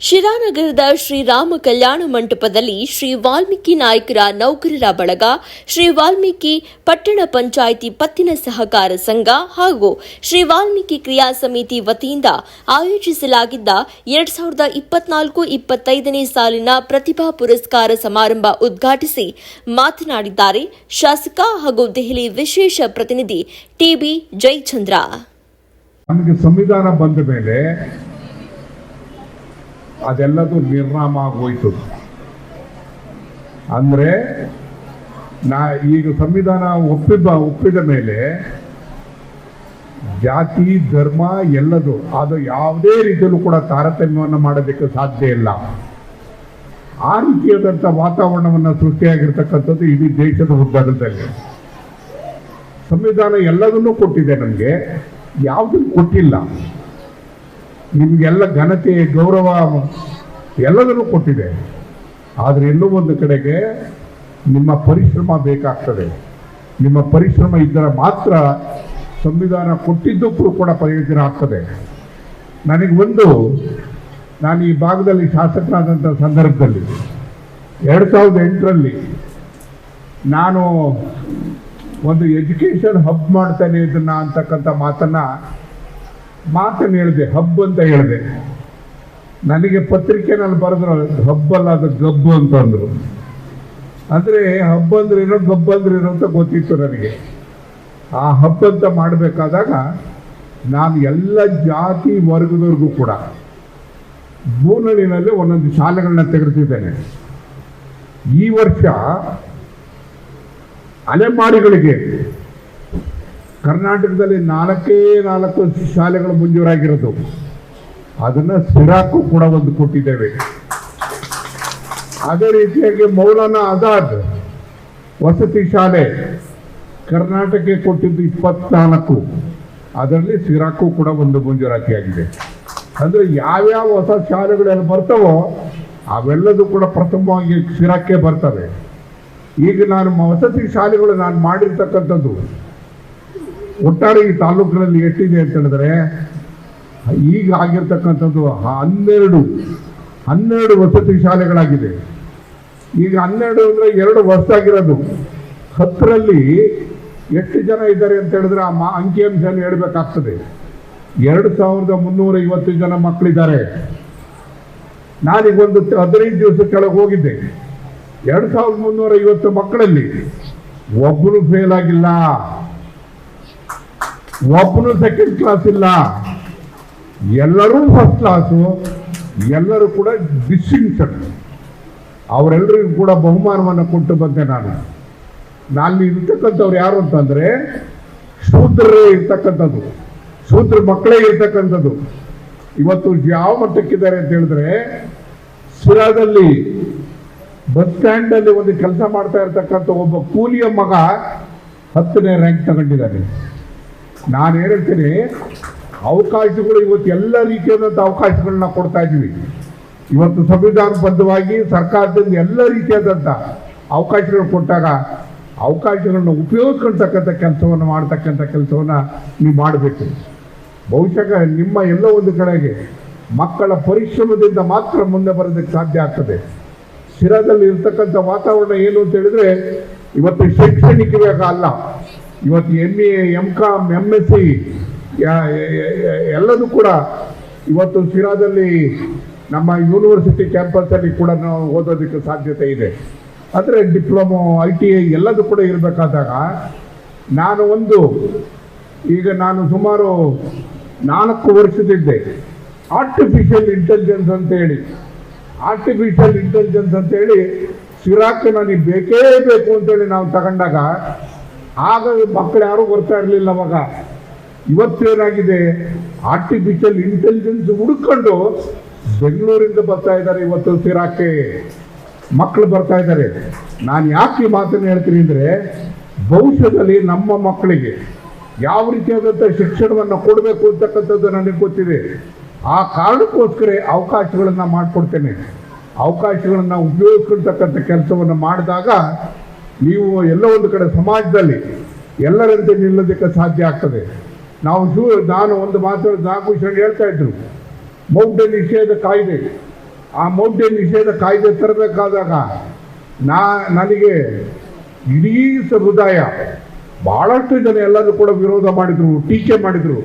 ಶಿರಾನಗರದ ಶ್ರೀರಾಮ ಕಲ್ಯಾಣ ಮಂಟಪದಲ್ಲಿ ಶ್ರೀ ವಾಲ್ಮೀಕಿ ನಾಯಕರ ನೌಕರರ ಬಳಗ, ಶ್ರೀ ವಾಲ್ಮೀಕಿ ಪಟ್ಟಣ ಪಂಚಾಯಿತಿ ಪತ್ತಿನ ಸಹಕಾರ ಸಂಘ ಹಾಗೂ ಶ್ರೀ ವಾಲ್ಮೀಕಿ ಕ್ರಿಯಾ ಸಮಿತಿ ವತಿಯಿಂದ ಆಯೋಜಿಸಲಾಗಿದ್ದ 2024-25ನೇ ಸಾಲಿನ ಪ್ರತಿಭಾ ಪುರಸ್ಕಾರ ಸಮಾರಂಭ ಉದ್ಘಾಟಿಸಿ ಮಾತನಾಡಿದ್ದಾರೆ ಶಾಸಕ ಹಾಗೂ ದೆಹಲಿ ವಿಶೇಷ ಪ್ರತಿನಿಧಿ ಟಿಬಿ ಜಯಚಂದ್ರ. ನಮಗೆ ಸಂವಿಧಾನ ಬಂದ ಮೇಲೆ ಅದೆಲ್ಲದು ನಿರ್ನಾಮ ಆಗೋಯ್ತು. ಅಂದರೆ ಈಗ ಸಂವಿಧಾನ ಒಪ್ಪಿದ ಮೇಲೆ ಜಾತಿ ಧರ್ಮ ಎಲ್ಲದು ಅದು ಯಾವುದೇ ರೀತಿಯಲ್ಲೂ ಕೂಡ ತಾರತಮ್ಯವನ್ನು ಮಾಡೋದಕ್ಕೆ ಸಾಧ್ಯ ಇಲ್ಲ. ಆ ರೀತಿಯಾದಂಥ ವಾತಾವರಣವನ್ನು ಸೃಷ್ಟಿಯಾಗಿರ್ತಕ್ಕಂಥದ್ದು ಇಡೀ ದೇಶದ ಉದ್ದಗಲದಲ್ಲಿ. ಸಂವಿಧಾನ ಎಲ್ಲದನ್ನೂ ಕೊಟ್ಟಿದೆ, ನಮಗೆ ಯಾವುದನ್ನು ಕೊಟ್ಟಿಲ್ಲ. ನಿಮಗೆಲ್ಲ ಘನತೆ ಗೌರವ ಎಲ್ಲದನ್ನೂ ಕೊಟ್ಟಿದೆ. ಆದರೆ ಎಲ್ಲೋ ಒಂದು ಕಡೆಗೆ ನಿಮ್ಮ ಪರಿಶ್ರಮ ಬೇಕಾಗ್ತದೆ. ನಿಮ್ಮ ಪರಿಶ್ರಮ ಇದ್ದರೆ ಮಾತ್ರ ಸಂವಿಧಾನ ಕೊಟ್ಟಿದ್ದಕ್ಕೂ ಕೂಡ ಪ್ರಯೋಜನ ಆಗ್ತದೆ. ನಾನು ಈ ಭಾಗದಲ್ಲಿ ಶಾಸಕರಾದಂಥ ಸಂದರ್ಭದಲ್ಲಿ 2008ರಲ್ಲಿ ನಾನು ಒಂದು ಎಜುಕೇಷನ್ ಹಬ್ ಮಾಡ್ತೇನೆ ಇದನ್ನ ಅಂತಕ್ಕಂಥ ಮಾತನ್ನು ಹೇಳಿದೆ. ಹಬ್ ಅಂತ ಹೇಳಿದೆ. ನನಗೆ ಪತ್ರಿಕೆನಲ್ಲಿ ಬರೆದ್ರು ಹಬ್ಬಲ್ಲ, ಅದು ಗಬ್ಬು ಅಂತಂದರು. ಅಂದರೆ ಹಬ್ ಅಂದ್ರೆ ಏನೋ ಗಬ್ಬು ಅಂದ್ರೆ ಏನೋ ಅಂತ ಗೊತ್ತಿತ್ತು ನನಗೆ. ಆ ಹಬ್ ಅಂತ ಮಾಡಬೇಕಾದಾಗ ನಾನು ಎಲ್ಲ ಜಾತಿ ವರ್ಗದವ್ರಿಗೂ ಕೂಡ ಬೂನಳ್ಳಿನಲ್ಲಿ ಒಂದೊಂದು ಶಾಲೆಗಳನ್ನ ತೆಗೆದುತ್ತಿದ್ದೇನೆ. ಈ ವರ್ಷ ಅಲೆಮಾರಿಗಳಿಗೆ ಕರ್ನಾಟಕದಲ್ಲಿ 4 ಶಾಲೆಗಳು ಮಂಜೂರಾಗಿರೋದು. ಅದನ್ನು ಸಿರಾಕು ಕೂಡ ಒಂದು ಕೊಟ್ಟಿದ್ದೇವೆ. ಅದೇ ರೀತಿಯಾಗಿ ಮೌಲಾನಾ ಆಜಾದ್ ವಸತಿ ಶಾಲೆ ಕರ್ನಾಟಕಕ್ಕೆ ಕೊಟ್ಟಿದ್ದು 24, ಅದರಲ್ಲಿ ಸಿರಾಕು ಕೂಡ ಒಂದು ಮಂಜೂರಾತಿಯಾಗಿದೆ. ಅಂದರೆ ಯಾವ್ಯಾವ ಹೊಸ ಶಾಲೆಗಳೆಲ್ಲ ಬರ್ತಾವೋ ಅವೆಲ್ಲದೂ ಕೂಡ ಪ್ರಥಮವಾಗಿ ಸಿರಾಕ್ಕೆ ಬರ್ತವೆ. ಈಗ ನಾನು ವಸತಿ ಶಾಲೆಗಳು ನಾನು ಮಾಡಿರ್ತಕ್ಕಂಥದ್ದು ಒಟ್ಟಾರೆ ಈ ತಾಲೂಕಿನಲ್ಲಿ ಎಷ್ಟಿದೆ ಅಂತ ಹೇಳಿದ್ರೆ, ಈಗ ಆಗಿರ್ತಕ್ಕಂಥದ್ದು 12 ವಸತಿ ಶಾಲೆಗಳಾಗಿದೆ. ಈಗ 12 ಅಂದರೆ 2 ವರ್ಷಾಗಿರೋದು. 10ರಲ್ಲಿ ಎಷ್ಟು ಜನ ಇದ್ದಾರೆ ಅಂತ ಹೇಳಿದ್ರೆ ಆ ಅಂಕಿಅಂಶ ಹೇಳಬೇಕಾಗ್ತದೆ. 2350 ಜನ ಮಕ್ಕಳಿದ್ದಾರೆ. ನಾನೀಗ ಒಂದು 15 ದಿವಸ ಕೆಳಗೆ ಹೋಗಿದ್ದೆ. 2350 ಮಕ್ಕಳಲ್ಲಿ ಒಬ್ಬನು ಫೇಲ್ ಆಗಿಲ್ಲ, ಒಬ್ಬನು ಸೆಕೆಂಡ್ ಕ್ಲಾಸ್ ಇಲ್ಲ, ಎಲ್ಲರೂ ಫಸ್ಟ್ ಕ್ಲಾಸು, ಎಲ್ಲರೂ ಕೂಡ ಡಿಸ್ಟಿಂಕ್ಷನ್. ಅವರೆಲ್ಲರಿಗೂ ಕೂಡ ಬಹುಮಾನವನ್ನು ಕೊಟ್ಟು ಬಂದೆ. ನಾನು ಇರ್ತಕ್ಕಂಥವ್ರು ಯಾರು ಅಂತಂದರೆ ಶೂದ್ರರೇ ಇರ್ತಕ್ಕಂಥದ್ದು, ಶೂದ್ರ ಮಕ್ಕಳೇ ಇರ್ತಕ್ಕಂಥದ್ದು. ಇವತ್ತು ಯಾವ ಮಟ್ಟಕ್ಕಿದ್ದಾರೆ ಅಂತ ಹೇಳಿದ್ರೆ, ಸಿರಾದಲ್ಲಿ ಬಸ್ ಸ್ಟ್ಯಾಂಡಲ್ಲಿ ಒಂದು ಕೆಲಸ ಮಾಡ್ತಾ ಇರ್ತಕ್ಕಂಥ ಒಬ್ಬ ಕೂಲಿಯ ಮಗ 10ನೇ ರ್ಯಾಂಕ್ ತಗೊಂಡಿದ್ದಾನೆ. ನಾನು ಹೇಳ್ತೀನಿ, ಅವಕಾಶಗಳು ಇವತ್ತು ಎಲ್ಲ ರೀತಿಯಾದಂಥ ಅವಕಾಶಗಳನ್ನ ಕೊಡ್ತಾ ಇದ್ವಿ. ಇವತ್ತು ಸಂವಿಧಾನಬದ್ಧವಾಗಿ ಸರ್ಕಾರದಿಂದ ಎಲ್ಲ ರೀತಿಯಾದಂಥ ಅವಕಾಶಗಳು ಕೊಟ್ಟಾಗ ಅವಕಾಶಗಳನ್ನ ಉಪಯೋಗಿಸ್ಕೊಳ್ತಕ್ಕಂಥ ಕೆಲಸವನ್ನು ಮಾಡ್ತಕ್ಕಂಥ ಕೆಲಸವನ್ನು ನೀವು ಮಾಡಬೇಕು. ಬಹುಶಃ ನಿಮ್ಮ ಎಲ್ಲೋ ಒಂದು ಕಡೆಗೆ ಮಕ್ಕಳ ಪರಿಶ್ರಮದಿಂದ ಮಾತ್ರ ಮುಂದೆ ಬರೋದಕ್ಕೆ ಸಾಧ್ಯ ಆಗ್ತದೆ. ಶಿರಾದಲ್ಲಿ ಇರ್ತಕ್ಕಂಥ ವಾತಾವರಣ ಏನು ಅಂತ ಹೇಳಿದ್ರೆ, ಇವತ್ತು ಶೈಕ್ಷಣಿಕ ಅಲ್ಲ, ಇವತ್ತು MA MCom MSc ಎಲ್ಲದೂ ಕೂಡ ಇವತ್ತು ಶಿರಾದಲ್ಲಿ ನಮ್ಮ ಯೂನಿವರ್ಸಿಟಿ ಕ್ಯಾಂಪಸ್ಸಲ್ಲಿ ಕೂಡ ನಾವು ಓದೋದಕ್ಕೆ ಸಾಧ್ಯತೆ ಇದೆ. ಅಂದರೆ ಡಿಪ್ಲೊಮೊ ITI ಎಲ್ಲದೂ ಕೂಡ ಇರಬೇಕಾದಾಗ ನಾನು ಸುಮಾರು 4 ವರ್ಷದಿದ್ದೆ. ಆರ್ಟಿಫಿಷಿಯಲ್ ಇಂಟೆಲಿಜೆನ್ಸ್ ಅಂತೇಳಿ ಸಿರಾಕ್ ನನಗೆ ಬೇಕೇ ಬೇಕು ಅಂತೇಳಿ ನಾವು ತಗೊಂಡಾಗ ಆಗ ಮಕ್ಕಳು ಯಾರೂ ಬರ್ತಾ ಇರಲಿಲ್ಲ. ಅವಾಗ ಇವತ್ತೇನಾಗಿದೆ, ಆರ್ಟಿಫಿಷಿಯಲ್ ಇಂಟೆಲಿಜೆನ್ಸ್ ಹುಡುಕೊಂಡು ಬೆಂಗಳೂರಿಂದ ಬರ್ತಾ ಇದ್ದಾರೆ. ಇವತ್ತು ಸಿರಾಕ್ಕೆ ಮಕ್ಕಳು ಬರ್ತಾ ಇದ್ದಾರೆ. ನಾನು ಯಾಕೆ ಈ ಮಾತನ್ನು ಹೇಳ್ತೀನಿ ಅಂದರೆ, ಭವಿಷ್ಯದಲ್ಲಿ ನಮ್ಮ ಮಕ್ಕಳಿಗೆ ಯಾವ ರೀತಿಯಾದಂಥ ಶಿಕ್ಷಣವನ್ನು ಕೊಡಬೇಕು ಅಂತಕ್ಕಂಥದ್ದು ನನಗೆ ಗೊತ್ತಿದೆ. ಆ ಕಾರಣಕ್ಕೋಸ್ಕರ ಅವಕಾಶಗಳನ್ನು ಮಾಡಿಕೊಡ್ತೇನೆ. ಅವಕಾಶಗಳನ್ನು ಉಪಯೋಗಿಸ್ಕೊಳ್ತಕ್ಕಂಥ ಕೆಲಸವನ್ನು ಮಾಡಿದಾಗ ನೀವು ಎಲ್ಲ ಒಂದು ಕಡೆ ಸಮಾಜದಲ್ಲಿ ಎಲ್ಲರಂತೆ ನಿಲ್ಲೋದಕ್ಕೆ ಸಾಧ್ಯ ಆಗ್ತದೆ. ನಾನು ಒಂದು ಮಾತು ನಾಗಭೂಷಣ್ ಹೇಳ್ತಾ ಇದ್ರು, ಮೌಢ್ಯ ನಿಷೇಧ ಕಾಯ್ದೆ ಆ ಮೌಢ್ಯ ನಿಷೇಧ ಕಾಯ್ದೆ ತರಬೇಕಾದಾಗ ನನಗೆ ಇಡೀ ಸಮುದಾಯ ಭಾಳಷ್ಟು ಜನ ಎಲ್ಲರೂ ಕೂಡ ವಿರೋಧ ಮಾಡಿದರು, ಟೀಕೆ ಮಾಡಿದರು.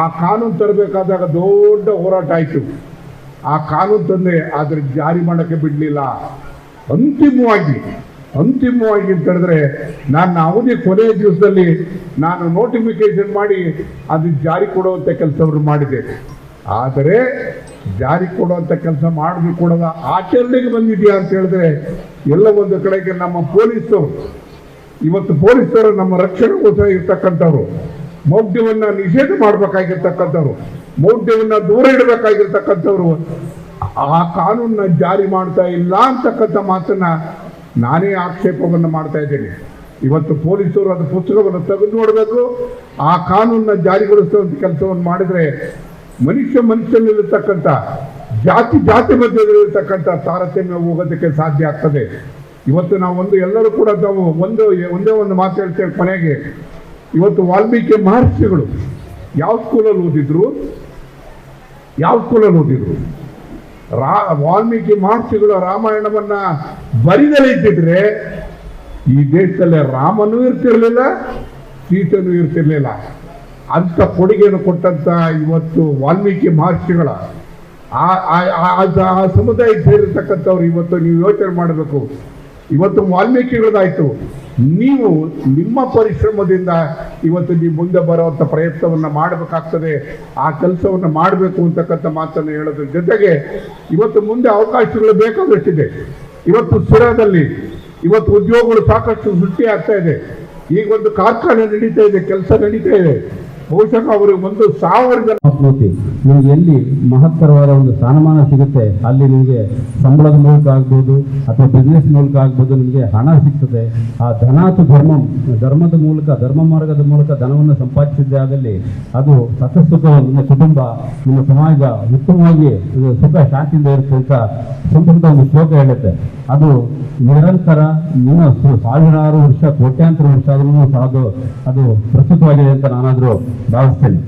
ಆ ಕಾನೂನು ತರಬೇಕಾದಾಗ ದೊಡ್ಡ ಹೋರಾಟ ಆಯಿತು. ಆ ಕಾನೂನು ತಂದೆ ಆದರೆ ಜಾರಿ ಮಾಡೋಕ್ಕೆ ಬಿಡಲಿಲ್ಲ. ಅಂತಿಮವಾಗಿ ಅಂತ ಹೇಳಿದ್ರೆ ನನ್ನ ಅವಧಿ ಕೊನೆಯ ದಿವಸದಲ್ಲಿ ನಾನು ನೋಟಿಫಿಕೇಶನ್ ಮಾಡಿ ಅದು ಜಾರಿ ಕೊಡುವಂಥ ಕೆಲಸವನ್ನು ಮಾಡಿದೆ. ಆದರೆ ಜಾರಿ ಕೊಡುವಂಥ ಕೆಲಸ ಮಾಡಿದ್ರು ಕೂಡ ಆಚರಣೆಗೆ ಬಂದಿದೆಯಾ ಅಂತ ಹೇಳಿದ್ರೆ ಎಲ್ಲ ಒಂದು ಕಡೆಗೆ ನಮ್ಮ ಪೊಲೀಸರು, ಇವತ್ತು ಪೊಲೀಸರು ನಮ್ಮ ರಕ್ಷಣೆಗೋಸ್ಕರ ಇರ್ತಕ್ಕಂಥವ್ರು, ಮೌಢ್ಯವನ್ನು ನಿಷೇಧ ಮಾಡಬೇಕಾಗಿರ್ತಕ್ಕಂಥವ್ರು, ಮೌಢ್ಯವನ್ನು ದೂರ ಇಡಬೇಕಾಗಿರ್ತಕ್ಕಂಥವ್ರು ಆ ಕಾನೂನನ್ನ ಜಾರಿ ಮಾಡ್ತಾ ಇಲ್ಲ ಅಂತಕ್ಕಂಥ ಮಾತನ್ನ ನಾನೇ ಆಕ್ಷೇಪವನ್ನು ಮಾಡ್ತಾ ಇದ್ದೇನೆ. ಇವತ್ತು ಪೊಲೀಸರು ಅದು ಪುಸ್ತಕವನ್ನು ತೆಗೆದು ನೋಡಬೇಕು. ಆ ಕಾನೂನನ್ನ ಜಾರಿಗೊಳಿಸುವಂಥ ಕೆಲಸವನ್ನು ಮಾಡಿದರೆ ಮನುಷ್ಯನಲ್ಲಿರ್ತಕ್ಕಂಥ ಜಾತಿ ಮಧ್ಯದಲ್ಲಿರ್ತಕ್ಕಂಥ ತಾರತಮ್ಯ ಹೋಗೋದಕ್ಕೆ ಸಾಧ್ಯ ಆಗ್ತದೆ. ಇವತ್ತು ನಾವು ಎಲ್ಲರೂ ಕೂಡ ನಾವು ಒಂದೇ ಒಂದು ಮಾತು ಹೇಳ್ತೇವೆ ಕೊನೆಗೆ. ಇವತ್ತು ವಾಲ್ಮೀಕಿ ಮಹರ್ಷಿಗಳು ಯಾವ ಸ್ಕೂಲಲ್ಲಿ ಓದಿದ್ರು? ವಾಲ್ಮೀಕಿ ಮಹರ್ಷಿಗಳು ರಾಮಾಯಣವನ್ನ ಬರಿದಲೇ ಇದ್ದಿದ್ರೆ ಈ ದೇಶದಲ್ಲಿ ರಾಮನೂ ಇರ್ತಿರ್ಲಿಲ್ಲ, ಸೀತೆನೂ ಇರ್ತಿರ್ಲಿಲ್ಲ. ಅಂತ ಕೊಡುಗೆಯನ್ನು ಕೊಟ್ಟಂತ ಇವತ್ತು ವಾಲ್ಮೀಕಿ ಮಹರ್ಷಿಗಳ ಆ ಸಮುದಾಯಕ್ಕೆ ಸೇರಿರ್ತಕ್ಕಂಥವ್ರು ಇವತ್ತು ನೀವು ಯೋಚನೆ ಮಾಡಬೇಕು. ಇವತ್ತು ವಾಲ್ಮೀಕಿಗಳದಾಯ್ತು, ನೀವು ನಿಮ್ಮ ಪರಿಶ್ರಮದಿಂದ ಇವತ್ತು ನೀವು ಮುಂದೆ ಬರುವಂಥ ಪ್ರಯತ್ನವನ್ನು ಮಾಡಬೇಕಾಗ್ತದೆ. ಆ ಕೆಲಸವನ್ನು ಮಾಡಬೇಕು ಅಂತಕ್ಕಂಥ ಮಾತನ್ನು ಹೇಳೋದ್ರ ಜೊತೆಗೆ ಇವತ್ತು ಮುಂದೆ ಅವಕಾಶಗಳು ಬೇಕಾದಷ್ಟಿದೆ. ಇವತ್ತು ಸ್ಥಿರದಲ್ಲಿ ಇವತ್ತು ಉದ್ಯೋಗಗಳು ಸಾಕಷ್ಟು ಸೃಷ್ಟಿ ಆಗ್ತಾ ಇದೆ. ಈಗ ಒಂದು ಕಾರ್ಖಾನೆ ನಡೀತಾ ಇದೆ, ಕೆಲಸ ನಡೀತಾ ಇದೆ. ಬಹುಶಃ ಅವರು 1,000 ಜನ ನಿಮ್ಗೆ ಎಲ್ಲಿ ಮಹತ್ತರವಾದ ಒಂದು ಸ್ಥಾನಮಾನ ಸಿಗುತ್ತೆ ಅಲ್ಲಿ ನಿಮಗೆ ಸಂಬಳದ ಮೂಲಕ ಆಗ್ಬೋದು ಅಥವಾ ಬಿಸ್ನೆಸ್ ಮೂಲಕ ಆಗ್ಬೋದು ನಿಮಗೆ ಹಣ ಸಿಗ್ತದೆ. ಆ ಧನಾತು ಧರ್ಮದ ಮೂಲಕ, ಧರ್ಮ ಮಾರ್ಗದ ಮೂಲಕ ಧನವನ್ನು ಸಂಪಾದಿಸಿದ್ದೇ ಆದಲ್ಲಿ ಅದು ಸತಸುಖ ನಿಮ್ಮ ಕುಟುಂಬ, ನಿಮ್ಮ ಸಮಾಜ ಉತ್ತಮವಾಗಿ ಸುಖ ಶಾಂತಿಯಿಂದ ಇರುತ್ತೆ ಅಂತ ಸಂಸ್ಕೃತ ಒಂದು ಶ್ಲೋಕ ಹೇಳುತ್ತೆ. ಅದು ನಿರಂತರ ನಿಮ್ಮ ಸಾವಿರಾರು ವರ್ಷ, ಕೋಟ್ಯಾಂತರ ವರ್ಷ ಆದ್ರೂ ಸಹ ಅದು ಪ್ರಸ್ತುತವಾಗಿದೆ ಅಂತ ನಾನಾದರೂ ಭಾವಿಸ್ತೇನೆ.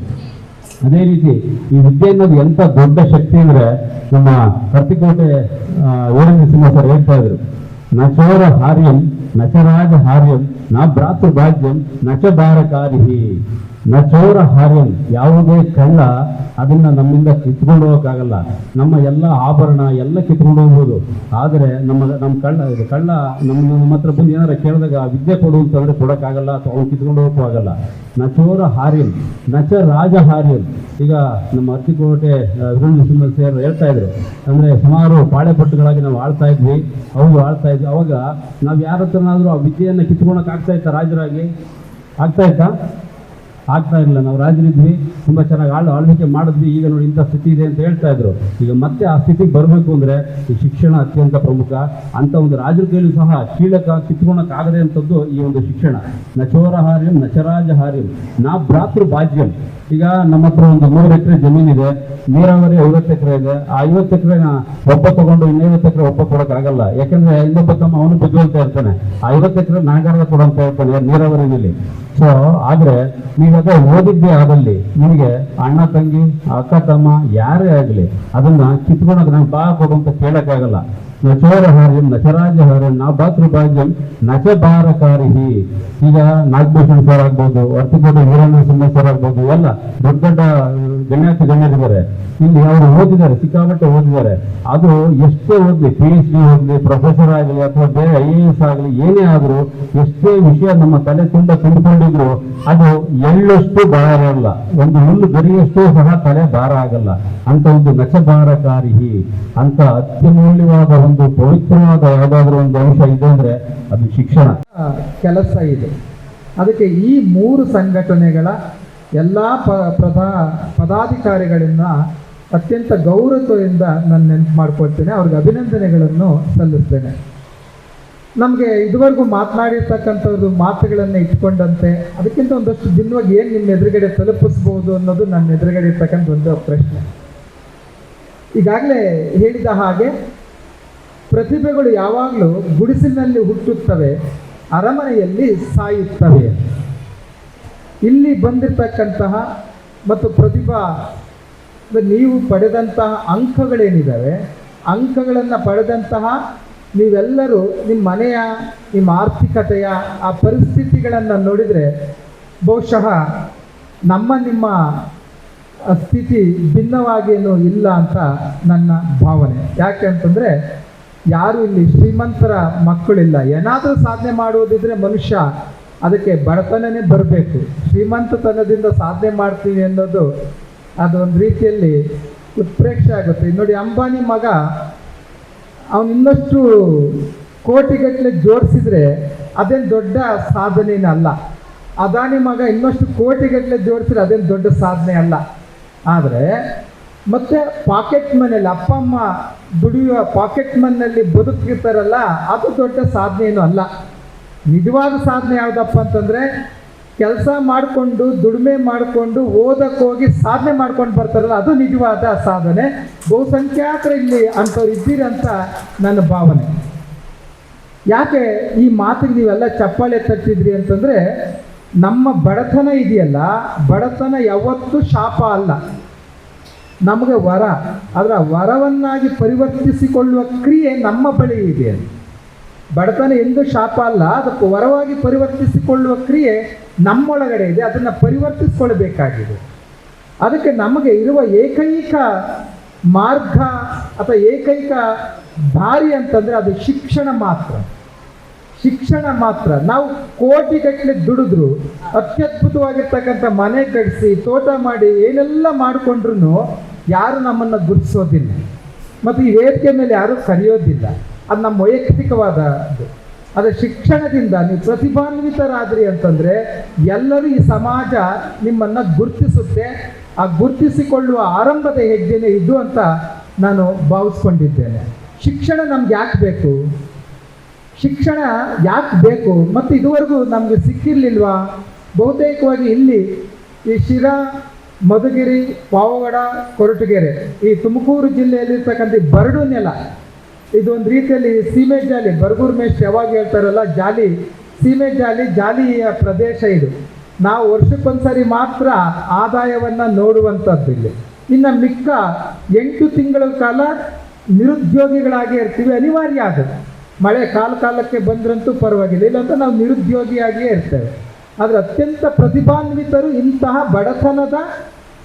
ಅದೇ ರೀತಿ ಈ ವಿದ್ಯೆ ಅನ್ನೋದು ಎಂತ ದೊಡ್ಡ ಶಕ್ತಿ ಅಂದ್ರೆ ನಮ್ಮ ಕರ್ತಿಕೋಟೆ ವೀರೇಂದ್ರ ಸಿಂಹ ಸರ್ ಹೇಳ್ತಾ ಇದ್ರು, ನಚೋರ ಹಾರ್ಯಂ ನಚರಾಜ ಹಾರ್ಯಂ ನ ಭ್ರಾತೃ ಭಾಗ್ಯಂ ನಚ ಭಾರಕಾರಿಹಿ. ನಚೋರ ಹಾರ್ಯಂ, ಯಾವುದೇ ಕಳ್ಳ ಅದನ್ನ ನಮ್ಮಿಂದ ಕಿತ್ಕೊಂಡು ಹೋಗೋಕ್ಕಾಗಲ್ಲ. ನಮ್ಮ ಎಲ್ಲ ಆಭರಣ ಎಲ್ಲ ಕಿತ್ಕೊಂಡು ಹೋಗ್ಬೋದು, ಆದರೆ ನಮ್ಮ ಕಳ್ಳ ನಮ್ಮ ಹತ್ರ ಬಂದು ಏನಾರ ಕೇಳಿದಾಗ ವಿದ್ಯೆ ಕೊಡು ಅಂತಂದ್ರೆ ಕೊಡೋಕ್ಕಾಗಲ್ಲ, ಅವ್ನು ಕಿತ್ಕೊಂಡು ಹೋಗೋಕ್ಕೂ ಆಗಲ್ಲ. ನಚೋರ ಹಾರ್ಯಂ ನಚ ರಾಜ ಹಾರ್ಯಂ. ಈಗ ನಮ್ಮ ಅರ್ತಿಕೋಟೆ ವೀರೇಂದ್ರ ಸೇರ್ ಹೇಳ್ತಾ ಇದ್ರು, ಅಂದ್ರೆ ಸುಮಾರು ಪಾಳೆಪಟ್ಟುಗಳಾಗಿ ನಾವು ಆಳ್ತಾ ಇದ್ವಿ. ಅವಾಗ ನಾವು ಯಾರ ಹತ್ರನಾದ್ರೂ ಆ ವಿದ್ಯೆಯನ್ನು ಕಿತ್ಕೊಳಕ್ ಆಗ್ತಾ ಇತ್ತಾ? ರಾಜರಾಗಿ ಆಗ್ತಾ ಇರಲಿಲ್ಲ. ನಾವು ರಾಜರಿದ್ವಿ, ತುಂಬ ಚೆನ್ನಾಗಿ ಆಳ್ವಿಕೆ ಮಾಡಿದ್ವಿ. ಈಗ ನೋಡಿ ಇಂಥ ಸ್ಥಿತಿ ಇದೆ ಅಂತ ಹೇಳ್ತಾ ಇದ್ರು. ಈಗ ಮತ್ತೆ ಆ ಸ್ಥಿತಿಗೆ ಬರಬೇಕು ಅಂದರೆ ಈ ಶಿಕ್ಷಣ ಅತ್ಯಂತ ಪ್ರಮುಖ. ಅಂತ ಒಂದು ರಾಜರ ಕೈಲೂ ಸಹ ಕಿತ್ಕೊಳಕ್ಕಾಗದೆ ಅಂತದ್ದು ಈ ಒಂದು ಶಿಕ್ಷಣ. ನಚೋರ ಹಾರ್ಯಂ ನಚರಾಜ ಹಾರ್ಯಂ ನಾ ಭ್ರಾತೃ ಭಾಗ್ಯಂ. ಈಗ ನಮ್ಮ ಹತ್ರ ಒಂದು 100 ಎಕರೆ ಜಮೀನಿದೆ, ನೀರಾವರಿ 50 ಎಕರೆ ಇದೆ. ಆ 50 ಎಕರೆನ ಒಬ್ಬ ತಗೊಂಡು 50 ಎಕರೆ ಒಬ್ಬ ಕೊಡೋಕ್ಕಾಗಲ್ಲ. ಯಾಕಂದ್ರೆ ಇನ್ನೊಬ್ಬ ತಮ್ಮ ಅವನು ಬುದ್ಧಿವಂತ ಇರ್ತಾನೆ, ಆ 50 ಎಕರೆ ನಾಗಾರದ ಕೊಡಂತ ಇರ್ತಾನೆ ನೀರಾವರಿನಲ್ಲಿ. ಸೊ ಆದ್ರೆ ನೀವಾಗ ಓದಿದ್ದೇ ಆದಲ್ಲಿ ನಿಮಗೆ ಅಣ್ಣ ತಂಗಿ ಅಕ್ಕ ತಮ್ಮ ಯಾರೇ ಆಗಲಿ ಅದನ್ನ ಕಿತ್ಕೊಳಕ್ ನಂಗೆ ಬಾ ಕೊಡು ಅಂತ ಕೇಳಕ್ಕಾಗಲ್ಲ. ನಚೋರ ಹಾರ್ಯಂ ನಚರಾಜ ಹಾರ್ಯಂ ನಾ ಭಾತೃ ಭಾಗ್ಯಂ ನಚ ಭಾರಕಾರಿಹಿ. ಈಗ ನಾಗಭೂಷಣ್ ಸರ್ ಆಗ್ಬೋದು, ಅರ್ತಿಕೋಟೆ ವೀರೇಂದ್ರ ಸಿಂಹ ಸರ್ ಆಗ್ಬೋದು, ಎಲ್ಲ ದೊಡ್ಡ ದೊಡ್ಡ ಗಣ್ಯರಿದ್ದಾರೆ. ಇಲ್ಲಿ ಅವರು ಓದಿದ್ದಾರೆ, ಸಿಕ್ಕಾಪಟ್ಟೆ ಓದಿದ್ದಾರೆ. ಅದು ಎಷ್ಟೇ ಓದ್ಲಿ, PhD ಓದ್ಲಿ, ಪ್ರೊಫೆಸರ್ ಆಗಲಿ ಅಥವಾ ಬೇರೆ IAS ಆಗಲಿ, ಏನೇ ಆದ್ರೂ ಎಷ್ಟೇ ವಿಷಯ ನಮ್ಮ ತಲೆ ತುಂಬ ತುಂಬಿಕೊಂಡಿದ್ರು ಅದು ಎಳ್ಳಷ್ಟು ಭಾರ ಇರಲ್ಲ, ಒಂದು ಹುಲ್ಲು ಗರಿಯಷ್ಟು ಸಹ ತಲೆ ಭಾರ ಆಗಲ್ಲ. ಅಂತ ಒಂದು ನಚಭಾರಕಾರಿಹಿ ಅಂತ ಅತ್ಯಮೂಲ್ಯವಾದ ಒಂದು ಪವಿತ್ರವಾದ ಯಾವುದಾದ್ರೂ ಒಂದು ಅಂಶ ಇದೆ ಅಂದ್ರೆ ಅದು ಶಿಕ್ಷಣ ಕೆಲಸ ಇದೆ. ಅದಕ್ಕೆ ಈ 3 ಸಂಘಟನೆಗಳ ಎಲ್ಲ ಪದಾಧಿಕಾರಿಗಳಿಂದ ಅತ್ಯಂತ ಗೌರವದಿಂದ ನಾನು ನೆನಪು ಮಾಡ್ಕೊಳ್ತೇನೆ, ಅವ್ರಿಗೆ ಅಭಿನಂದನೆಗಳನ್ನು ಸಲ್ಲಿಸ್ತೇನೆ. ನಮಗೆ ಇದುವರೆಗೂ ಮಾತನಾಡಿರ್ತಕ್ಕಂಥದ್ದು ಮಾತುಗಳನ್ನು ಇಟ್ಕೊಂಡಂತೆ ಅದಕ್ಕಿಂತ ಒಂದಷ್ಟು ಭಿನ್ನವಾಗಿ ಏನು ನಿಮ್ಮ ಎದುರುಗಡೆ ತಲುಪಿಸ್ಬೋದು ಅನ್ನೋದು ನನ್ನ ಎದುರುಗಡೆ ಇರ್ತಕ್ಕಂಥ ಒಂದು ಪ್ರಶ್ನೆ. ಈಗಾಗಲೇ ಹೇಳಿದ ಹಾಗೆ ಪ್ರತಿಭೆಗಳು ಯಾವಾಗಲೂ ಗುಡಿಸಿನಲ್ಲಿ ಹುಟ್ಟುತ್ತವೆ, ಅರಮನೆಯಲ್ಲಿ ಸಾಯುತ್ತವೆ. ಇಲ್ಲಿ ಬಂದಿರತಕ್ಕಂತಹ ಮತ್ತು ನೀವು ಪಡೆದಂತಹ ಅಂಕಗಳೇನಿದ್ದಾವೆ ಅಂಕಗಳನ್ನು ಪಡೆದಂತಹ ನೀವೆಲ್ಲರೂ ನಿಮ್ಮ ಮನೆಯ ನಿಮ್ಮ ಆರ್ಥಿಕತೆಯ ಆ ಪರಿಸ್ಥಿತಿಗಳನ್ನು ನೋಡಿದರೆ ಬಹುಶಃ ನಿಮ್ಮ ಸ್ಥಿತಿ ಭಿನ್ನವಾಗೇನೂ ಇಲ್ಲ ಅಂತ ನನ್ನ ಭಾವನೆ. ಯಾಕೆ ಅಂತಂದರೆ ಯಾರು ಇಲ್ಲಿ ಶ್ರೀಮಂತರ ಮಕ್ಕಳಿಲ್ಲ. ಏನಾದರೂ ಸಾಧನೆ ಮಾಡುವುದಿದ್ರೆ ಮನುಷ್ಯ ಅದಕ್ಕೆ ಬಡತನನೇ ಬರಬೇಕು. ಶ್ರೀಮಂತತನದಿಂದ ಸಾಧನೆ ಮಾಡ್ತೀವಿ ಅನ್ನೋದು ಅದೊಂದು ರೀತಿಯಲ್ಲಿ ಉತ್ಪ್ರೇಕ್ಷೆ ಆಗುತ್ತೆ. ನೋಡಿ, ಅಂಬಾನಿ ಮಗ ಅವನು ಇನ್ನಷ್ಟು ಕೋಟಿಗಟ್ಟಲೆ ಜೋಡಿಸಿದ್ರೆ ಅದೇನು ದೊಡ್ಡ ಸಾಧನೆಯಲ್ಲ. ಅದಾನಿ ಮಗ ಇನ್ನಷ್ಟು ಕೋಟಿಗಟ್ಟಲೆ ಜೋಡಿಸಿದ್ರೆ ಅದೇನು ದೊಡ್ಡ ಸಾಧನೆ ಅಲ್ಲ. ಆದರೆ ಮತ್ತೆ ಪಾಕೆಟ್ ಮನೆಯಲ್ಲಿ ಅಪ್ಪ ಅಮ್ಮ ದುಡಿಯುವ ಪಾಕೆಟ್ ಮನೆಯಲ್ಲಿ ಬದುಕಿರ್ತಾರಲ್ಲ, ಅದು ದೊಡ್ಡ ಸಾಧನೆ ಏನೂ ಅಲ್ಲ. ನಿಜವಾದ ಸಾಧನೆ ಯಾವುದಪ್ಪ ಅಂತಂದರೆ ಕೆಲಸ ಮಾಡಿಕೊಂಡು ದುಡಿಮೆ ಮಾಡಿಕೊಂಡು ಓದಕ್ಕೆ ಹೋಗಿ ಸಾಧನೆ ಮಾಡ್ಕೊಂಡು ಬರ್ತಾರಲ್ಲ, ಅದು ನಿಜವಾದ ಸಾಧನೆ. ಬಹುಸಂಖ್ಯಾತರು ಇಲ್ಲಿ ಅಂಥವ್ರು ಇದ್ದೀರಿ ಅಂತ ನನ್ನ ಭಾವನೆ. ಯಾಕೆ ಈ ಮಾತಿಗೆ ನೀವೆಲ್ಲ ಚಪ್ಪಾಳೆ ತಟ್ಟಿದ್ರಿ ಅಂತಂದರೆ, ನಮ್ಮ ಬಡತನ ಇದೆಯಲ್ಲ, ಬಡತನ ಯಾವತ್ತೂ ಶಾಪ ಅಲ್ಲ, ನಮಗೆ ವರ. ಅದರ ವರವನ್ನಾಗಿ ಪರಿವರ್ತಿಸಿಕೊಳ್ಳುವ ಕ್ರಿಯೆ ನಮ್ಮ ಬಳಿ ಇದೆ. ಬಡತನ ಎಂದು ಶಾಪ ಅಲ್ಲ, ಅದಕ್ಕೆ ವರವಾಗಿ ಪರಿವರ್ತಿಸಿಕೊಳ್ಳುವ ಕ್ರಿಯೆ ನಮ್ಮೊಳಗಡೆ ಇದೆ. ಅದನ್ನು ಪರಿವರ್ತಿಸಿಕೊಳ್ಳಬೇಕಾಗಿದೆ. ಅದಕ್ಕೆ ನಮಗೆ ಇರುವ ಏಕೈಕ ಮಾರ್ಗ ಅಥವಾ ಏಕೈಕ ದಾರಿ ಅಂತಂದರೆ ಅದು ಶಿಕ್ಷಣ ಮಾತ್ರ. ಶಿಕ್ಷಣ ಮಾತ್ರ. ನಾವು ಕೋಟಿಗಟ್ಟಲೆ ದುಡಿದ್ರು, ಅತ್ಯದ್ಭುತವಾಗಿರ್ತಕ್ಕಂಥ ಮನೆ ಕಟ್ಟಿಸಿ ತೋಟ ಮಾಡಿ ಏನೆಲ್ಲ ಮಾಡಿಕೊಂಡ್ರು ಯಾರು ನಮ್ಮನ್ನು ಗುರುತಿಸೋದಿಲ್ಲ, ಮತ್ತು ಈ ವೇದಿಕೆ ಮೇಲೆ ಯಾರೂ ಕರೆಯೋದಿಲ್ಲ. ಅದು ನಮ್ಮ ವೈಯಕ್ತಿಕವಾದದ್ದು. ಆದರೆ ಶಿಕ್ಷಣದಿಂದ ನೀವು ಪ್ರತಿಭಾನ್ವಿತರಾದ್ರಿ ಅಂತಂದರೆ ಎಲ್ಲರೂ ಈ ಸಮಾಜ ನಿಮ್ಮನ್ನು ಗುರುತಿಸುತ್ತೆ. ಆ ಗುರುತಿಸಿಕೊಳ್ಳುವ ಆರಂಭದ ಹೆಜ್ಜೆನೇ ಇದು ಅಂತ ನಾನು ಭಾವಿಸ್ಕೊಂಡಿದ್ದೇನೆ. ಶಿಕ್ಷಣ ನಮ್ಗೆ ಯಾಕೆ ಬೇಕು? ಶಿಕ್ಷಣ ಯಾಕೆ ಬೇಕು? ಮತ್ತು ಇದುವರೆಗೂ ನಮಗೆ ಸಿಕ್ಕಿರಲಿಲ್ವಾ? ಬಹುತೇಕವಾಗಿ ಇಲ್ಲಿ ಈ ಶಿರಾ, ಮಧುಗಿರಿ, ಪಾವಗಡ, ಕೊರಟಗೆರೆ, ಈ ತುಮಕೂರು ಜಿಲ್ಲೆಯಲ್ಲಿರ್ತಕ್ಕಂಥ ಬರಡು ನೆಲ, ಇದೊಂದು ರೀತಿಯಲ್ಲಿ ಸೀಮೆ ಜಾಲಿ, ಬರಗೂರು ಮೇಷ್ ಯಾವಾಗ ಹೇಳ್ತಾರಲ್ಲ, ಜಾಲಿ, ಸೀಮೆ ಜಾಲಿಯ ಪ್ರದೇಶ ಇದು. ನಾವು ವರ್ಷಕ್ಕೊಂದ್ಸರಿ ಮಾತ್ರ ಆದಾಯವನ್ನು ನೋಡುವಂಥದ್ದು ಇಲ್ಲಿ. ಇನ್ನು ಮಿಕ್ಕ 8 ತಿಂಗಳ ಕಾಲ ನಿರುದ್ಯೋಗಿಗಳಾಗಿ ಇರ್ತೀವಿ. ಅನಿವಾರ್ಯ ಆಗುತ್ತೆ. ಮಳೆ ಕಾಲಕ್ಕೆ ಬಂದ್ರಂತೂ ಪರವಾಗಿಲ್ಲ, ಇಲ್ಲಾಂತ ನಾವು ನಿರುದ್ಯೋಗಿಯಾಗಿಯೇ ಇರ್ತೇವೆ. ಆದರೆ ಅತ್ಯಂತ ಪ್ರತಿಭಾನ್ವಿತರು ಇಂತಹ ಬಡತನದ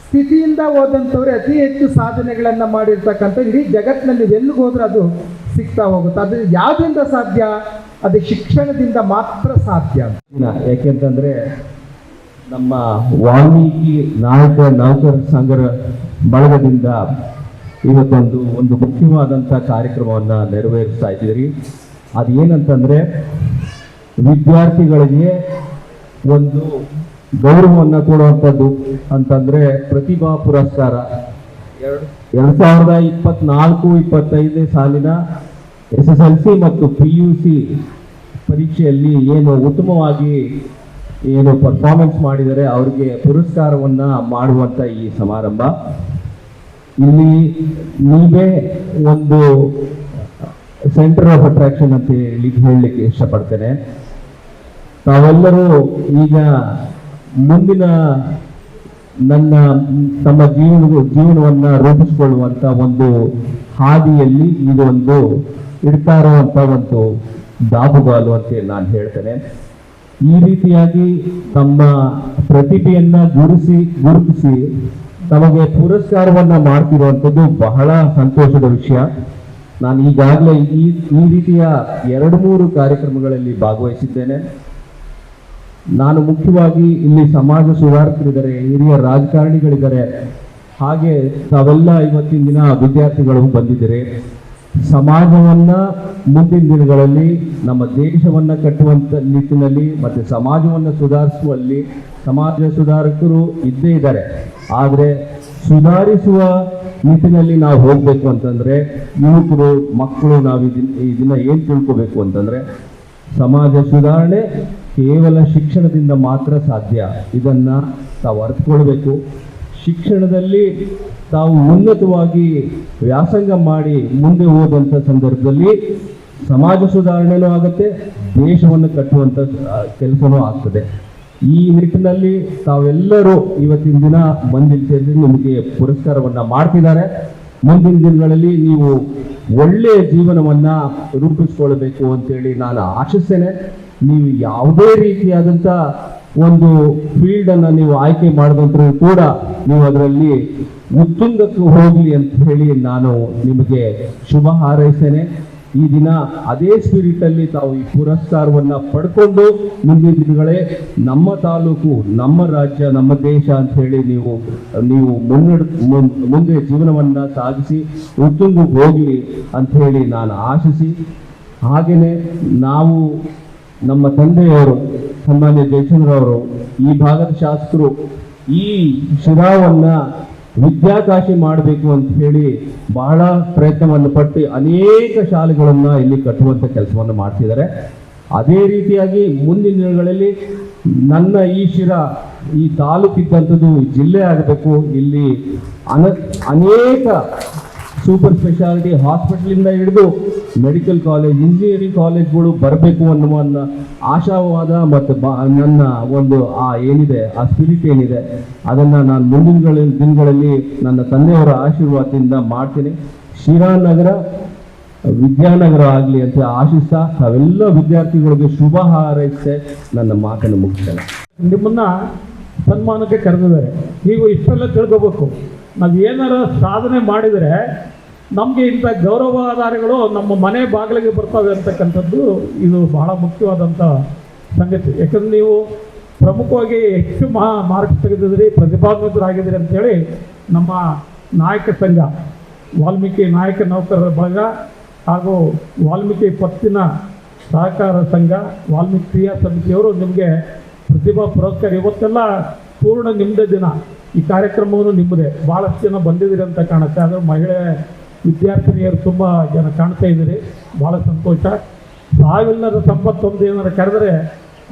ಸ್ಥಿತಿಯಿಂದ ಹೋದಂಥವ್ರೆ ಅತಿ ಹೆಚ್ಚು ಸಾಧನೆಗಳನ್ನು ಮಾಡಿರ್ತಕ್ಕಂಥ ಇಡೀ ಜಗತ್ತಿನಲ್ಲಿ ಎಲ್ಲಿಗೆ ಹೋದ್ರೆ ಅದು ಸಿಗ್ತಾ ಹೋಗುತ್ತೆ. ಅದು ಯಾವುದರಿಂದ ಸಾಧ್ಯ? ಅದು ಶಿಕ್ಷಣದಿಂದ ಮಾತ್ರ ಸಾಧ್ಯ. ಯಾಕೆಂತಂದರೆ ನಮ್ಮ ವಾಲ್ಮೀಕಿ ನೌಕರ ಸಂಘರ ಬಳಗದಿಂದ ಇವತ್ತೊಂದು ಮುಖ್ಯವಾದಂಥ ಕಾರ್ಯಕ್ರಮವನ್ನು ನೆರವೇರಿಸ್ತಾ ಇದ್ದೀರಿ. ಅದೇನಂತಂದರೆ ವಿದ್ಯಾರ್ಥಿಗಳಿಗೆ ಒಂದು ಗೌರವವನ್ನು ಕೊಡುವಂಥದ್ದು ಅಂತಂದರೆ ಪ್ರತಿಭಾ ಪುರಸ್ಕಾರ 2024-25 ಸಾಲಿನ SSLC ಮತ್ತು PUC ಪರೀಕ್ಷೆಯಲ್ಲಿ ಏನು ಉತ್ತಮವಾಗಿ ಪರ್ಫಾರ್ಮೆನ್ಸ್ ಮಾಡಿದರೆ ಅವರಿಗೆ ಪುರಸ್ಕಾರವನ್ನು ಮಾಡುವಂಥ ಈ ಸಮಾರಂಭ. ಇಲ್ಲಿ ನೀವೇ ಒಂದು ಸೆಂಟರ್ ಆಫ್ ಅಟ್ರಾಕ್ಷನ್ ಅಂತ ಹೇಳಲಿಕ್ಕೆ ಇಷ್ಟಪಡ್ತೇನೆ. ತಾವೆಲ್ಲರೂ ಈಗ ಮುಂದಿನ ತಮ್ಮ ಜೀವನವನ್ನು ರೂಪಿಸಿಕೊಳ್ಳುವಂಥ ಒಂದು ಹಾದಿಯಲ್ಲಿ ಇದು ಒಂದು ಇಡ್ತಾ ಇರುವಂಥ ಒಂದು ದಾಬುಗಾಲು ಅಂತ ನಾನು ಹೇಳ್ತೇನೆ. ಈ ರೀತಿಯಾಗಿ ತಮ್ಮ ಪ್ರತಿಭೆಯನ್ನು ಗುರುತಿಸಿ ತಮಗೆ ಪುರಸ್ಕಾರವನ್ನು ಮಾಡ್ತಿರುವಂಥದ್ದು ಬಹಳ ಸಂತೋಷದ ವಿಷಯ. ನಾನು ಈಗಾಗಲೇ ಈ ರೀತಿಯ 2-3 ಕಾರ್ಯಕ್ರಮಗಳಲ್ಲಿ ಭಾಗವಹಿಸಿದ್ದೇನೆ. ನಾನು ಮುಖ್ಯವಾಗಿ ಇಲ್ಲಿ ಸಮಾಜ ಸುಧಾರಕರಿದ್ದಾರೆ, ಹಿರಿಯ ರಾಜಕಾರಣಿಗಳಿದ್ದಾರೆ, ಹಾಗೆ ತಾವೆಲ್ಲ ಇವತ್ತಿನ ದಿನ ವಿದ್ಯಾರ್ಥಿಗಳು ಬಂದಿದ್ದಾರೆ. ಸಮಾಜವನ್ನು ಮುಂದಿನ ದಿನಗಳಲ್ಲಿ ನಮ್ಮ ದೇಶವನ್ನು ಕಟ್ಟುವಂಥ ನಿಟ್ಟಿನಲ್ಲಿ ಮತ್ತು ಸಮಾಜವನ್ನು ಸುಧಾರಿಸುವಲ್ಲಿ ಸಮಾಜ ಸುಧಾರಕರು ಇದ್ದೇ ಇದ್ದಾರೆ. ಆದರೆ ಸುಧಾರಿಸುವ ನಿಟ್ಟಿನಲ್ಲಿ ನಾವು ಹೋಗಬೇಕು ಅಂತಂದರೆ ಯುವಕರು, ಮಕ್ಕಳು ನಾವು ಇದನ್ನ ಏನು ತಿಳ್ಕೋಬೇಕು ಅಂತಂದರೆ ಸಮಾಜ ಸುಧಾರಣೆ ಕೇವಲ ಶಿಕ್ಷಣದಿಂದ ಮಾತ್ರ ಸಾಧ್ಯ. ಇದನ್ನು ತಾವು ಅರ್ಥಕೊಳ್ಬೇಕು. ಶಿಕ್ಷಣದಲ್ಲಿ ತಾವು ಉನ್ನತವಾಗಿ ವ್ಯಾಸಂಗ ಮಾಡಿ ಮುಂದೆ ಹೋದಂಥ ಸಂದರ್ಭದಲ್ಲಿ ಸಮಾಜ ಸುಧಾರಣೆನೂ ಆಗುತ್ತೆ, ದೇಶವನ್ನು ಕಟ್ಟುವಂಥ ಕೆಲಸನೂ ಆಗ್ತದೆ. ಈ ನಿಟ್ಟಿನಲ್ಲಿ ತಾವೆಲ್ಲರೂ ಇವತ್ತಿನ ದಿನ ಬಂದಿಲ್ಲಿ ಸೇರಿ ನಿಮಗೆ ಪುರಸ್ಕಾರವನ್ನು ಮಾಡ್ತಿದ್ದಾರೆ. ಮುಂದಿನ ದಿನಗಳಲ್ಲಿ ನೀವು ಒಳ್ಳೆಯ ಜೀವನವನ್ನು ರೂಪಿಸ್ಕೊಳ್ಬೇಕು ಅಂತೇಳಿ ನಾನು ಆಶಿಸ್ತೇನೆ. ನೀವು ಯಾವುದೇ ರೀತಿಯಾದಂಥ ಒಂದು ಫೀಲ್ಡನ್ನು ನೀವು ಆಯ್ಕೆ ಮಾಡಿದಂತರೂ ಕೂಡ ನೀವು ಅದರಲ್ಲಿ ಉತ್ತುಂಗಕ್ಕೆ ಹೋಗಲಿ ಅಂತ ಹೇಳಿ ನಾನು ನಿಮಗೆ ಶುಭ ಹಾರೈಸ್ತೇನೆ. ಈ ದಿನ ಅದೇ ಸ್ಪಿರಿಟಲ್ಲಿ ತಾವು ಈ ಪುರಸ್ಕಾರವನ್ನು ಪಡ್ಕೊಂಡು ಮುಂದಿನ ದಿನಗಳೇ ನಮ್ಮ ತಾಲೂಕು, ನಮ್ಮ ರಾಜ್ಯ, ನಮ್ಮ ದೇಶ ಅಂತ ಹೇಳಿ ನೀವು ಮುಂದೆ ಜೀವನವನ್ನು ಸಾಗಿಸಿ ಉತ್ತುಂಗಕ್ಕೆ ಹೋಗಲಿ ಅಂತ ಹೇಳಿ ನಾನು ಆಶಿಸಿ, ಹಾಗೆಯೇ ನಾವು ನಮ್ಮ ತಂದೆಯವರು ಸನ್ಮಾನ್ಯ ಜಯಚಂದ್ರವರು, ಈ ಭಾಗದ ಶಾಸಕರು ಈ ಶಿರಾವನ್ನು ವಿದ್ಯಾಕಾಶಿ ಮಾಡಬೇಕು ಅಂತ ಹೇಳಿ ಬಹಳ ಪ್ರಯತ್ನವನ್ನು ಪಟ್ಟು ಅನೇಕ ಶಾಲೆಗಳನ್ನು ಇಲ್ಲಿ ಕಟ್ಟುವಂಥ ಕೆಲಸವನ್ನು ಮಾಡ್ತಿದ್ದಾರೆ. ಅದೇ ರೀತಿಯಾಗಿ ಮುಂದಿನ ದಿನಗಳಲ್ಲಿ ನನ್ನ ಈ ಶಿರಾ ಈ ತಾಲೂಕಿದ್ದಂಥದ್ದು ಜಿಲ್ಲೆ ಆಗಬೇಕು. ಇಲ್ಲಿ ಅನೇಕ ಸೂಪರ್ ಸ್ಪೆಷಾಲಿಟಿ ಹಾಸ್ಪಿಟಲಿಂದ ಹಿಡಿದು ಮೆಡಿಕಲ್ ಕಾಲೇಜ್, ಇಂಜಿನಿಯರಿಂಗ್ ಕಾಲೇಜ್ಗಳು ಬರಬೇಕು ಅನ್ನುವ ಆಶಾವಾದ ಮತ್ತು ನನ್ನ ಒಂದು ಏನಿದೆ ಆ ಸ್ಪಿರಿಟ್ ಏನಿದೆ ಅದನ್ನು ನಾನು ಮುಂದಿನ ದಿನಗಳಲ್ಲಿ ನನ್ನ ತಂದೆಯವರ ಆಶೀರ್ವಾದದಿಂದ ಮಾಡ್ತೀನಿ. ಶಿರಾನಗರ ವಿದ್ಯಾನಗರ ಆಗಲಿ ಅಂತ ಆಶಿಸ್ತಾ ತಾವೆಲ್ಲ ವಿದ್ಯಾರ್ಥಿಗಳಿಗೆ ಶುಭ ಹಾರೈಸಿ ನನ್ನ ಮಾತನ್ನು ಮುಗಿಸ್ತೇನೆ. ನಿಮ್ಮನ್ನ ಸನ್ಮಾನಕ್ಕೆ ಕರೆದಿದ್ದಾರೆ. ನೀವು ಇಷ್ಟೆಲ್ಲ ತಿಳ್ಕೋಬೇಕು, ನಾವು ಏನಾರ ಸಾಧನೆ ಮಾಡಿದರೆ ನಮಗೆ ಇಂಥ ಗೌರವಾಧಾರಗಳು ನಮ್ಮ ಮನೆ ಬಾಗಿಲಿಗೆ ಬರ್ತವೆ ಅಂತಕ್ಕಂಥದ್ದು ಇದು ಬಹಳ ಮುಖ್ಯವಾದಂಥ ಸಂಗತಿ. ಯಾಕಂದ್ರೆ ನೀವು ಪ್ರಮುಖವಾಗಿ ಹೆಚ್ಚು ಮಾರ್ಕ್ಸ್ ತೆಗೆದಿದ್ರಿ, ಪ್ರತಿಭಾನ್ವಿತರಾಗಿದ್ದೀರಿ ಅಂಥೇಳಿ ನಮ್ಮ ನಾಯಕ ಸಂಘ, ವಾಲ್ಮೀಕಿ ನಾಯಕ ನೌಕರರ ಬಳಗ ಹಾಗೂ ವಾಲ್ಮೀಕಿ ಪತ್ತಿನ ಸಹಕಾರ ಸಂಘ, ವಾಲ್ಮೀಕಿ ಕ್ರಿಯಾ ಸಮಿತಿಯವರು ನಿಮಗೆ ಪ್ರತಿಭಾ ಪುರಸ್ಕಾರ ಇವತ್ತೆಲ್ಲ ಪೂರ್ಣ ನಿಮ್ಮದೇ ದಿನ. ಈ ಕಾರ್ಯಕ್ರಮವನ್ನು ನಿಮ್ಮದೇ, ಭಾಳಷ್ಟು ಜನ ಬಂದಿದ್ದೀರಿ ಅಂತ ಕಾಣುತ್ತೆ. ಆದರೆ ಮಹಿಳೆ ವಿದ್ಯಾರ್ಥಿನಿಯರು ತುಂಬ ಜನ ಕಾಣ್ತಾ ಇದ್ದೀರಿ, ಭಾಳ ಸಂತೋಷ. ಸಾವಿಲ್ಲದ ಸಂಪತ್ತೊಂದು ಏನಾರು ಕರೆದರೆ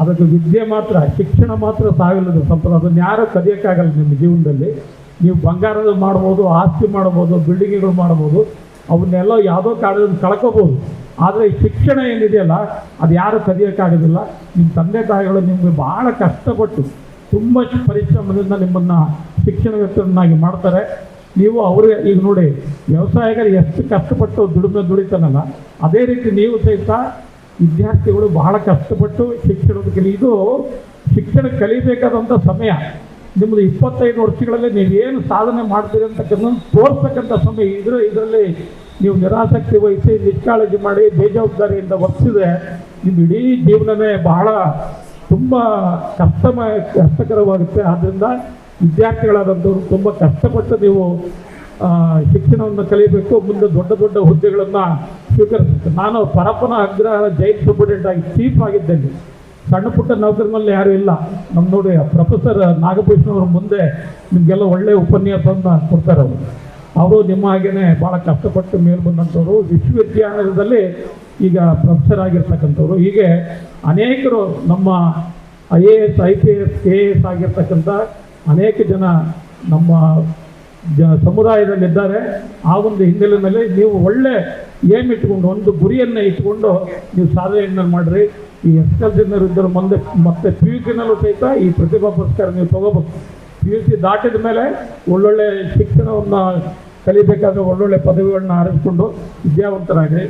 ಅದಕ್ಕೆ ವಿದ್ಯೆ ಮಾತ್ರ, ಶಿಕ್ಷಣ ಮಾತ್ರ ಸಾವಿಲ್ಲದ ಸಂಪತ್ತು. ಅದನ್ನು ಯಾರೂ ಕದಿಯೋಕ್ಕಾಗಲ್ಲ ನಿಮ್ಮ ಜೀವನದಲ್ಲಿ. ನೀವು ಬಂಗಾರದ ಮಾಡ್ಬೋದು, ಆಸ್ತಿ ಮಾಡ್ಬೋದು, ಬಿಲ್ಡಿಂಗ್ಗಳು ಮಾಡ್ಬೋದು, ಅವನ್ನೆಲ್ಲ ಯಾವುದೋ ಕಾರಣದಿಂದ ಕಳ್ಕೋಬೋದು. ಆದರೆ ಈ ಶಿಕ್ಷಣ ಏನಿದೆಯಲ್ಲ ಅದು ಯಾರೂ ಕದಿಯೋಕ್ಕಾಗೋದಿಲ್ಲ. ನಿಮ್ಮ ತಂದೆ ತಾಯಿಗಳು ನಿಮಗೆ ಭಾಳ ಕಷ್ಟಪಟ್ಟು ತುಂಬ ಪರಿಶ್ರಮದಿಂದ ನಿಮ್ಮನ್ನು ಶಿಕ್ಷಣವೇತ್ತರನ್ನಾಗಿ ಮಾಡ್ತಾರೆ. ನೀವು ಅವರೇ ಈಗ ನೋಡಿ, ವ್ಯವಸಾಯಗಾರ ಎಷ್ಟು ಕಷ್ಟಪಟ್ಟು ದುಡಿತಾನಲ್ಲ, ಅದೇ ರೀತಿ ನೀವು ಸಹಿತ ವಿದ್ಯಾರ್ಥಿಗಳು ಬಹಳ ಕಷ್ಟಪಟ್ಟು ಇದು ಶಿಕ್ಷಣ ಕಲಿಬೇಕಾದಂಥ ಸಮಯ. ನಿಮ್ಮದು 25 ವರ್ಷಗಳಲ್ಲಿ ನೀವೇನು ಸಾಧನೆ ಮಾಡ್ತೀರಿ ಅಂತಕ್ಕಂಥ ತೋರಿಸ್ತಕ್ಕಂಥ ಸಮಯ. ಇದರಲ್ಲಿ ನೀವು ನಿರಾಸಕ್ತಿ ವಹಿಸಿ, ನಿಷ್ಕಾಳಜಿ ಮಾಡಿ, ಬೇಜವಾಬ್ದಾರಿಯಿಂದ ವರ್ತಿಸಿದ್ರೆ ನಿಮ್ಮ ಇಡೀ ಜೀವನವೇ ಬಹಳ ತುಂಬ ಕಷ್ಟಕರವಾಗುತ್ತೆ. ಆದ್ದರಿಂದ ವಿದ್ಯಾರ್ಥಿಗಳಾದಂಥವ್ರು ತುಂಬ ಕಷ್ಟಪಟ್ಟು ನೀವು ಶಿಕ್ಷಣವನ್ನು ಕಲಿಬೇಕು, ಮುಂದೆ ದೊಡ್ಡ ದೊಡ್ಡ ಹುದ್ದೆಗಳನ್ನು ಸ್ವೀಕರಿಸುತ್ತೆ. ನಾನು ಪರಪ್ಪನ ಅಗ್ರಹಾರ ಜೈಲ್ ಸೂಪರಿಂಟೆಂಡೆಂಟ್ ಆಗಿ ಚೀಫ್ ಆಗಿದ್ದೇನೆ. ಸಣ್ಣ ಪುಟ್ಟ ನೌಕರನಲ್ಲಿ ಯಾರೂ ಇಲ್ಲ. ನಮ್ಮ ನೋಡಿ ಪ್ರೊಫೆಸರ್ ನಾಗಭೂಷಣವರು ಮುಂದೆ ನಿಮಗೆಲ್ಲ ಒಳ್ಳೆಯ ಉಪನ್ಯಾಸವನ್ನು ಕೊಡ್ತಾರೆ. ಅವರು ನಿಮ್ಮ ಹಾಗೇ ಭಾಳ ಕಷ್ಟಪಟ್ಟು ಮೇಲೆ ಬಂದಂಥವ್ರು, ವಿಶ್ವವಿದ್ಯಾಲಯದಲ್ಲಿ ಈಗ ಪ್ರೊಫೆಸರ್ ಆಗಿರ್ತಕ್ಕಂಥವ್ರು. ಹೀಗೆ ಅನೇಕರು ನಮ್ಮ IAS, IPS, KAS ಆಗಿರ್ತಕ್ಕಂಥ ಅನೇಕ ಜನ ನಮ್ಮ ಸಮುದಾಯದಲ್ಲಿದ್ದಾರೆ. ಆ ಒಂದು ಹಿನ್ನೆಲೆಯಲ್ಲಿ ನೀವು ಒಳ್ಳೆ ಏಮ್ ಇಟ್ಕೊಂಡು, ಒಂದು ಗುರಿಯನ್ನು ಇಟ್ಕೊಂಡು ನೀವು ಸಾಧನೆಯನ್ನು ಮಾಡಿರಿ. ಈ SLC ಇದ್ದರು ಮುಂದೆ ಮತ್ತೆ PUCನಲ್ಲೂ ಸಹಿತ ಈ ಪ್ರತಿಭಾ ಪುರಸ್ಕಾರ ನೀವು ತಗೋಬೇಕು. PUC ದಾಟಿದ ಮೇಲೆ ಒಳ್ಳೊಳ್ಳೆ ಶಿಕ್ಷಣವನ್ನು ಕಲಿಬೇಕಾದ್ರೆ ಒಳ್ಳೊಳ್ಳೆ ಪದವಿಗಳನ್ನ ಆರಿಸಿಕೊಂಡು ವಿದ್ಯಾವಂತರಾಗಿರಿ.